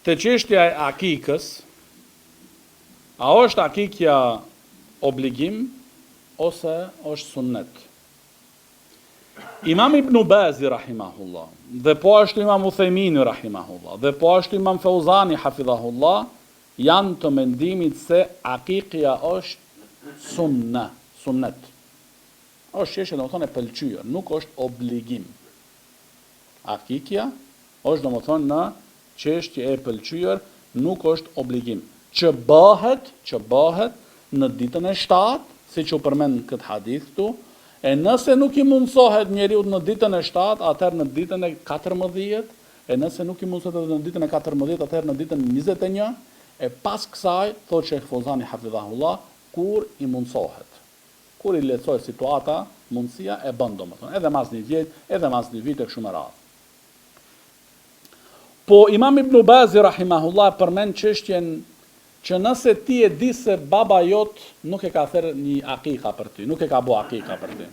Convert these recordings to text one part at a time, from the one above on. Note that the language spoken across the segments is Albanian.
Te çështja e akikës, a është akikja obligim ose është sunnet? Imam Ibn Bazi rahimahullah, dhe po ashtu Imam Uthejmini rahimahullah, dhe po ashtu Imam Fauzani hafidhahullah, janë të mendimit se akikja është sunnet. Është çështje domethënë e pëlqyer, nuk është obligim. Akikja është domethënë në çështje e pëlqyer, nuk është obligim. Që bëhet në ditën e 7, siç u përmend këtë hadith këtu, e nëse nuk i mundsohet njeriu në ditën e 7, atëherë në ditën e 14, e nëse nuk i mundsohet në ditën e 14, atëherë në ditën e 21, e pas kësaj, thotë Sheikh Fozani hafidhahullah, kur i mundsohet. Kur i lehtësohet situata, mundësia e bën domethënë, edhe mas një vjet, edhe mas një vit e kështu me radhë. Po Imam Ibn Bazi rahimahullah përmend çështjen që nëse ti e di se baba jot nuk e ka thërë një akika për ty, nuk e ka bo akika për ty.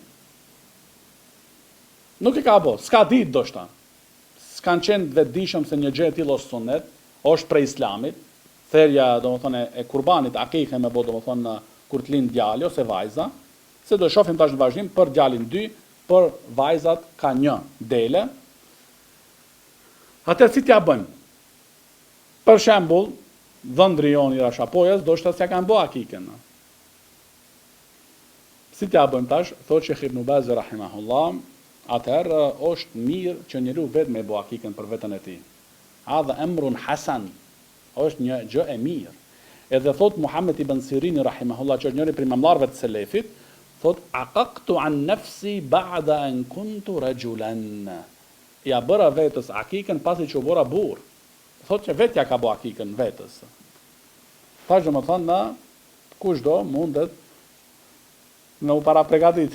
Nuk e ka bo, s'ka ditë doshta. S'kan qenë vetëdijshëm se një gjë e tillë është sunnet, është prej islamit, therja domethënë e kurbanit, akike me bo domethënë kur të lind djali ose vajza, se do shohim tash në vazhdim për djalin 2, për vajzat ka 1 dele. Atë si t'ja bëjmë? Për shembull, dhëndri jon i Rashapojës, do shta s'ja kanë bo akiken. Si t'ja bëjmë tash, thotë Sheikh Ibn Bazi rahimahullah, atëherë është mirë që njeriu vetë me bo akiken për veten e tij. Hadha emrun hasan, është një gjë e mirë. Edhe thot Muhammed ibn Sirini rahimahullah, që është njëri prej imamlarëve të selefit, thot aqaqtu an nafsi ba'da an kuntu rajulan. Ja bëra vetës akiken pasi që u bëra burr. Thot që vetja ka bo akiken vetës. Tash do më thonë na kushdo mundet në u para pregatit.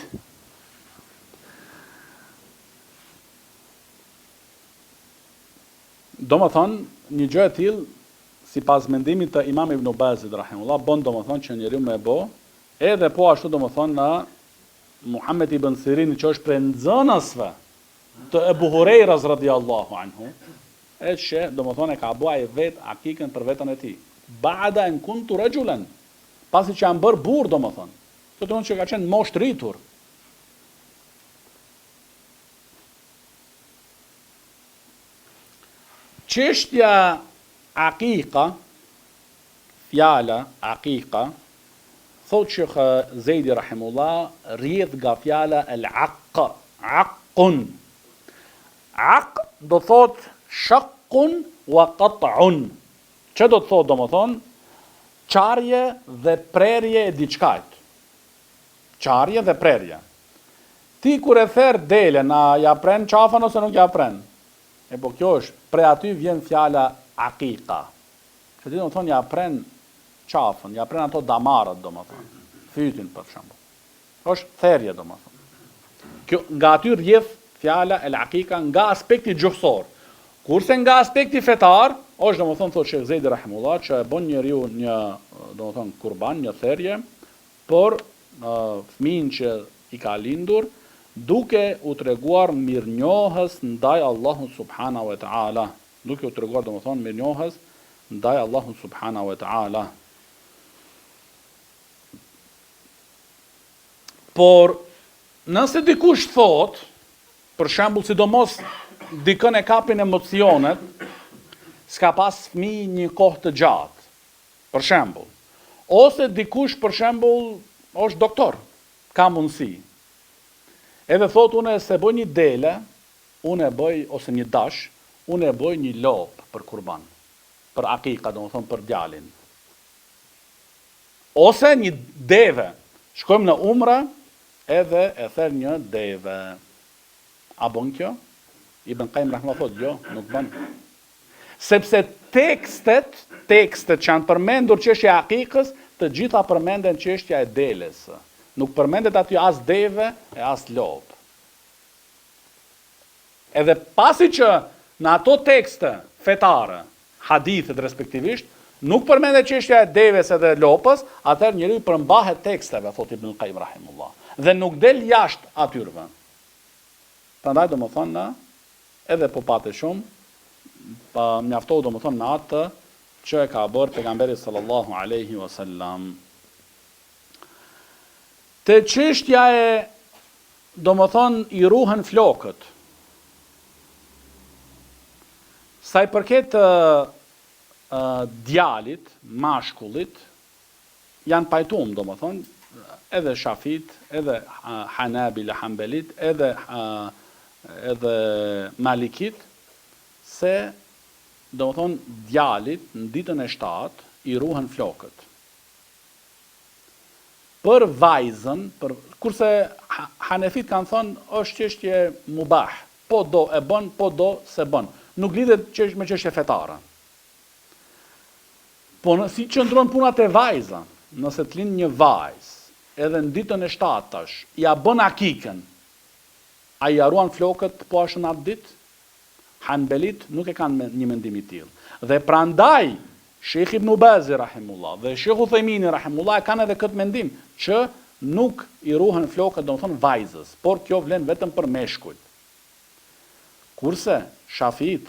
Do më thonë, një gjë e tillë, si pas mendimit të Imam Ibn Bazit rahimullah, bon do më thonë që njeriu me bo, edhe po ashtu do më thonë na Muhammed ibn Sirini, që është prej nxënësve të Ebu Hurejras radiallahu anhu, e që do më thonë e ka bua e vet akiken për vetën e ti. Ba'da en kuntu rajulan, pasi që janë bërë burr do më thonë. Të thonë që ka qenë mosh rritur. Çështja akika, fjala akika, thotë Sheikh Zejdi rahimullah, rrjedh nga fjala el-aqq, aqqun. Aq do thot shaqqun wa qat'un. Që do të thot do më thonë? Qarje dhe prerje e diçkajt. Qarje dhe prerje. Ti kur e therr delen, a ja pren qafën ose nuk ja pren? E po kjo është, prej aty vjen fjala akika. Që ti do më thonë ja pren qafën, ja pren ato damarët do më thonë. Fytin për shembull. Është therje do më thonë. Kjo, nga aty rrjedh fjala el akika nga aspekti gjuhësor. Kurse nga aspekti fetar, është do më thonë thotë Sheikh Zejdi rahimullah, që e bën njeriu një do më thonë kurban, një therje për fëmijën që i ka lindur, duke u treguar mirënjohës ndaj Allahut subhanahu wa taala. Duke u treguar do më thonë mirënjohës ndaj Allahut subhanahu wa taala. Por nëse dikush thot, për shembull, sidomos dikën e kapin emocionet, s'ka pas fëmijë një kohë të gjatë, për shembull. Ose dikush, për shembull, është doktor, ka mundësi. Edhe thot, unë se bëj një dele, unë e bëj, ose një dash, unë e bëj një lopë për kurban, për akika, do më thonë për djalin. Ose një deve, shkojmë në umra, edhe e therr një deve. A bën kjo? Ibn Qayyim rahimahullah thotë, jo, nuk bën. Sepse tekstet që janë përmendur çështja e akikës, të gjitha përmenden çështja e deles. Nuk përmendet aty as deve e as lop. Edhe pasi që në ato tekste fetare, hadithet respektivisht, nuk përmendet çështja e deves edhe lopës, atëherë njeriu përmbahet teksteve, thotë Ibn Qayyim rahimahullah, dhe nuk del jashtë atyrve. Prandaj do më thonë, edhe po pate shumë, mjaftohu domethënë në atë që e ka bërë pejgamberi sallallahu alaihi wasallam. Te çështja e domethënë i ruhen flokët. Sa i përket djalit, mashkullit, janë pajtuar domethënë edhe Shafit, edhe Hanabila, Hanbelit, edhe Malikit, se domethënë djalit në ditën e 7 i ruhen flokët. Për vajzën, kurse Hanefit kanë thënë është çështje mubah, po do e bën, po do se bën. Nuk lidhet me çështje fetare. Po si qëndron puna te vajza, nëse të lind një vajzë, edhe në ditën e 7-tash, ja bën akikën, a i ruan flokët po ashtu në atë ditë? Hanbelit nuk e kanë një mendim i tillë. Dhe prandaj Sheikh Ibn Bazi rahimullah dhe Sheikh Uthejmini rahimullah kanë edhe këtë mendim që nuk i ruhen flokët domethënë vajzës, por kjo vlen vetëm për meshkujt. Kurse Shafit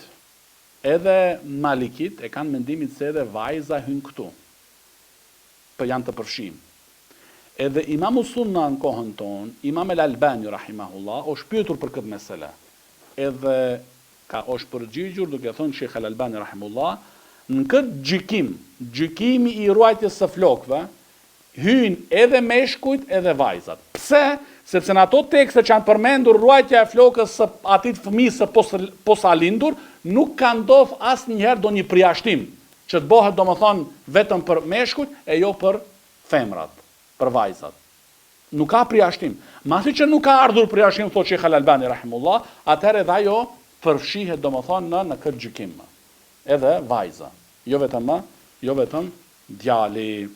edhe Malikit e kanë mendimin se edhe vajza hyn këtu. Po janë të përfshim. Edhe Imam Sunna në kohën tonë, Imam el-Albani rahimahullah, është pyetur për këtë mesele. Edhe është përgjigjur duke thënë Sheikh el-Albani rahimahullah, në këtë gjykimi i ruajtjes së flokëve, hyn edhe meshkujt edhe vajzat. Pse? Sepse në ato tekste që janë përmendur ruajtja e flokës së atit fëmijës së posalindur, nuk ka ndodhur asnjëherë ndonjë përjashtim, që të bëhet domethënë vetëm për meshkujt e jo për femrat, për vajzat. Nuk ka përjashtim. Masi që nuk ka ardhur përjashtim, thotë Sheikh Al-Albani rahimullah, atëherë edhe ajo përfshihet domethënë në këtë gjykim. Edhe vajza, jo vetëm djali.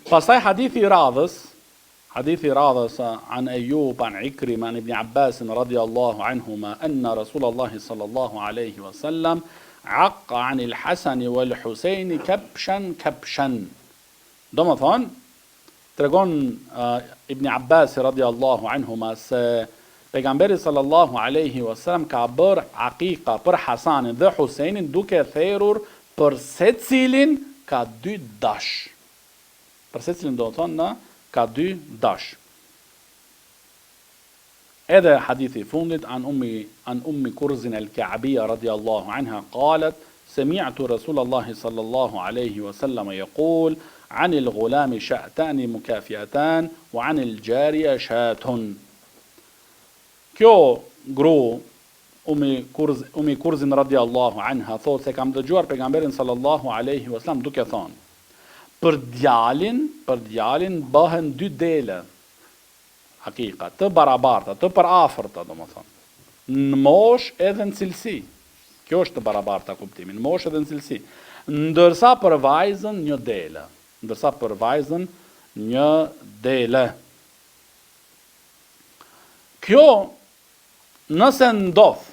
Pastaj hadithi i radhës an Eyyub an Ikrima an Ibn Abbas radiyallahu anhuma anna Rasulullah sallallahu alaihi wasallam aqqa an al-Hasan wal Husayn kabshan. Domethënë tregon Ibn Abbas radiyallahu anhuma se pejgamberi sallallahu alaihi wasallam ka bërë akika për Hasanin dhe Husejnin duke therrur për secilin ka 2 dash. Për secilin do të thonë ka 2 dash. Edhe hadithi i fundit an ummi Kurzin al-Ka'biyya radiyallahu anha qalet sami'tu Rasulullah sallallahu alaihi wasallam yaqul عن الغلام شأتان مكافئتان وعن الجارية شاتٌ. Kjo gru, Umi Kurzin radiallahu anha, thot se kam dëgjuar pejgamberin sallallahu alaihi wasallam duke thonë, për djalin bëhen 2 dele, hakika, të barabarta, të përafërta, domethënë, në mosh edhe në cilësi. Kjo është të barabarta kuptimi, në mosh edhe në cilësi. Ndërsa për vajzën një dele. Kjo nëse ndodh,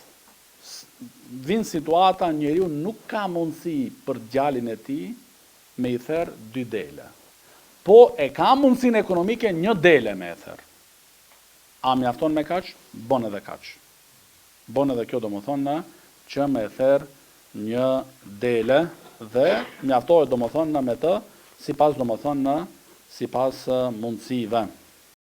vin situata njeriu nuk ka mundësi për djalin e tij me i therr 2 dele. Po e ka mundësinë ekonomike 1 dele me e therr. A mjafton me kaq? Bon edhe kaq. Bon edhe kjo domethënë që me e therr 1 dele dhe mjaftohet domethënë me të sipas mundësive.